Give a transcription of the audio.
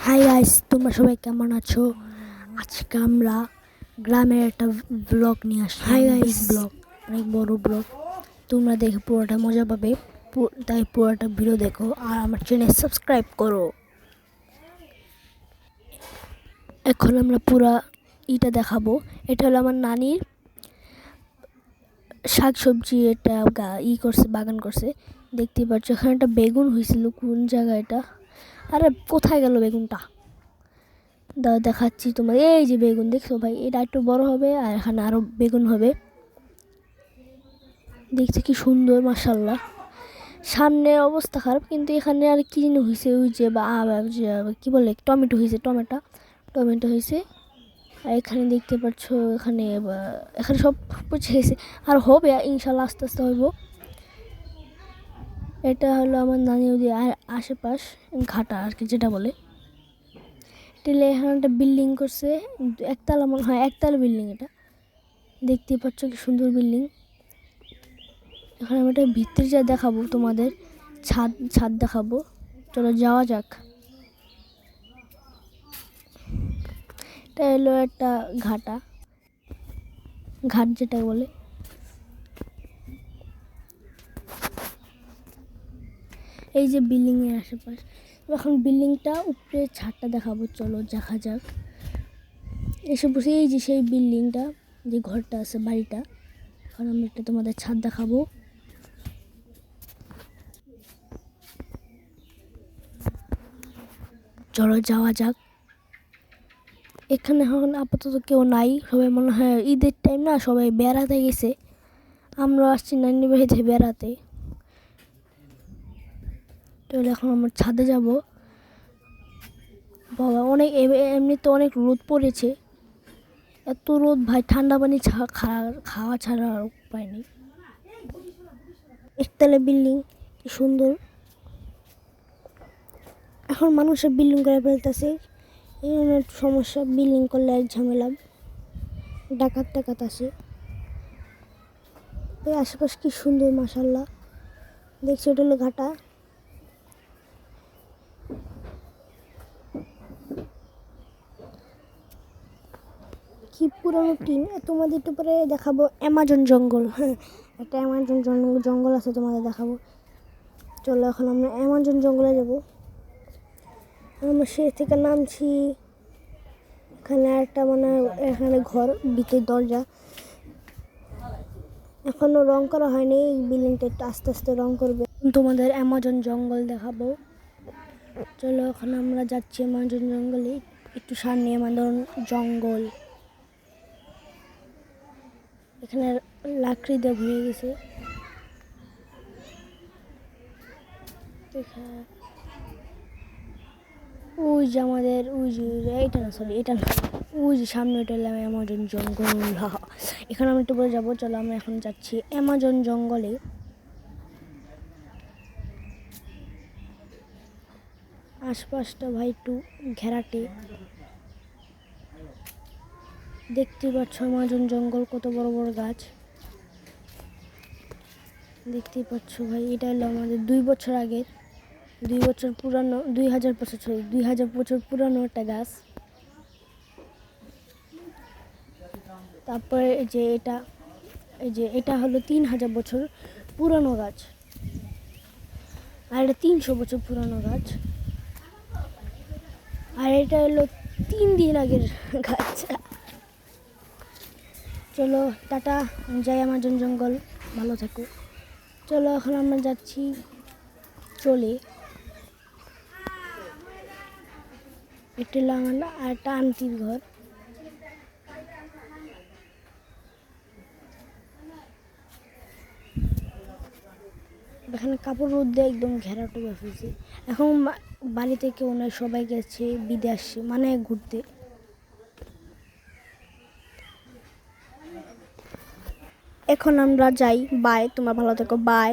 Hi guys, তোমরা সবাই কেমন আছো? আজকে আমরা গ্রামের একটা ব্লগ নিয়ে আসছি। হাই গাইস, ব্লগ অনেক বড় ব্লগ, তোমরা দেখে পুরোটা মজা পাবে। তাই পুরোটা ভিডিও দেখো আর আমার চ্যানেল সাবস্ক্রাইব করো। এখন আমরা পুরা দেখাবো। এটা হলো আমার নানির শাক সবজি, এটা করছে, বাগান করছে। দেখতেই পাচ্ছ এখানে একটা বেগুন হয়েছিল। কোন জায়গায় এটা? আরে কোথায় গেল বেগুনটা? দেখাচ্ছি তোমার। এই যে বেগুন দেখছো ভাই, এটা একটু বড় হবে আর এখানে আরো বেগুন হবে। দেখতে কি সুন্দর, মাশাআল্লাহ। সামনে অবস্থা খারাপ, কিন্তু এখানে আর কি যেন হয়েছে, ওই যে কি বলে, টমেটো হয়েছে, টমেটো হয়েছে। আর এখানে দেখতে পাচ্ছ, এখানে এখানে সব পচে গেছে, আর হবে ইনশাল্লাহ, আস্তে আস্তে হইব। এটা হলো আমার নানি আশেপাশ ঘাটা আর কি যেটা বলে। এখানে একটা বিল্ডিং করছে, একতলা মনে হয়, একতলা বিল্ডিং। এটা দেখতে পাচ্ছ কি সুন্দর বিল্ডিং। এখানে আমি একটা ভিতরে যা দেখাবো তোমাদের, ছাদ দেখাবো। চলো যাওয়া যাক। এটা হলো একটা ঘাট যেটা বলে। এই যে বিল্ডিং এর আশেপাশ। এখন বিল্ডিংটা উপরে ছাদটা দেখাবো, চলো দেখা যাক। এসে বসে এই যে সেই বিল্ডিংটা, যে ঘরটা আছে, বাড়িটা। এখন আমি একটা তোমাদের ছাদ দেখাবো। চলো যাওয়া যাক। এখানে এখন আপাতত কেউ নাই, সবাই মনে হয় ঈদের টাইম না, সবাই বেড়াতে গেছে। আমরা আসছি নানি বাড়িতে বেড়াতে। চলো এখন আমরা ছাদে যাব। বাবা, অনেক এমনিতে অনেক রোদ পড়েছে। এত রোদ ভাই, ঠান্ডা পানি খাওয়া ছাড়া আর উপায় নেই। একতলা বিল্ডিং, কি সুন্দর। এখন মানুষের বিল্ডিং করে ফেলতেছে, এই অনেক সমস্যা। বিল্ডিং করলে এক ঝামেলা, ডাকাত আসে। এই আশেপাশ কি সুন্দর, মাশাআল্লাহ। দেখছি ওটা হলো ঘাটা। কি পুরনো টিন। তোমাদের একটু পরে দেখাবো অ্যামাজন জঙ্গল। হ্যাঁ, একটা অ্যামাজন জঙ্গল আছে, তোমাদের দেখাবো। চলো এখন আমরা অ্যামাজন জঙ্গলে যাব। আমরা সে থেকে নামছি। এখানে একটা মানে এখানে ঘর, ভিতরে দরজা। এখনো রং করা হয়নি, এই বিল্ডিংটা একটু আস্তে আস্তে রং করবে। তোমাদের অ্যামাজন জঙ্গল দেখাবো। চলো এখন আমরা যাচ্ছি অ্যামাজন জঙ্গলে। একটু সামনে অ্যামাজন জঙ্গল। এখানে লাকড়ি দিয়ে ভরে গেছে। ওই যে আমাদের, ওই যে এটা না, সরি এটা না, ওই যে সামনে ওটা হলো অ্যামাজন জঙ্গল। এখানে আমি একটু বলে যাবো। চলো আমরা এখন যাচ্ছি অ্যামাজন জঙ্গলে। আশপাশটা ভাই একটু ঘেরাটে। দেখতে পাচ্ছ অ্যামাজন জঙ্গল, কত বড় বড় গাছ দেখতেই পাচ্ছ ভাই। এটা হলো আমাদের 2 বছর আগের, 2 বছর পুরানো, 2000 বছর, সরি 2000 বছর পুরানো একটা গাছ। তারপরে এটা হলো 3000 বছর পুরানো গাছ, আর এটা 300 বছর পুরানো গাছ। আর এটা হলো 3 দিন আগের গাছ। চলো টাটা, যাই অ্যামাজন জঙ্গল, ভালো থাকো। চলো এখন আমরা যাচ্ছি চলে। এটা হলো আমার আর একটা আন্টির ঘর। এখানে কাপড় রোদ দিয়ে একদম ঘেরাটো ফেলছে। এখন বাড়িতে কেউ নয়, সবাই গেছে বিদেশে, মানে ঘুরতে। এখন আমরা যাই, বাই, তোমরা ভালো থেকো, বাই।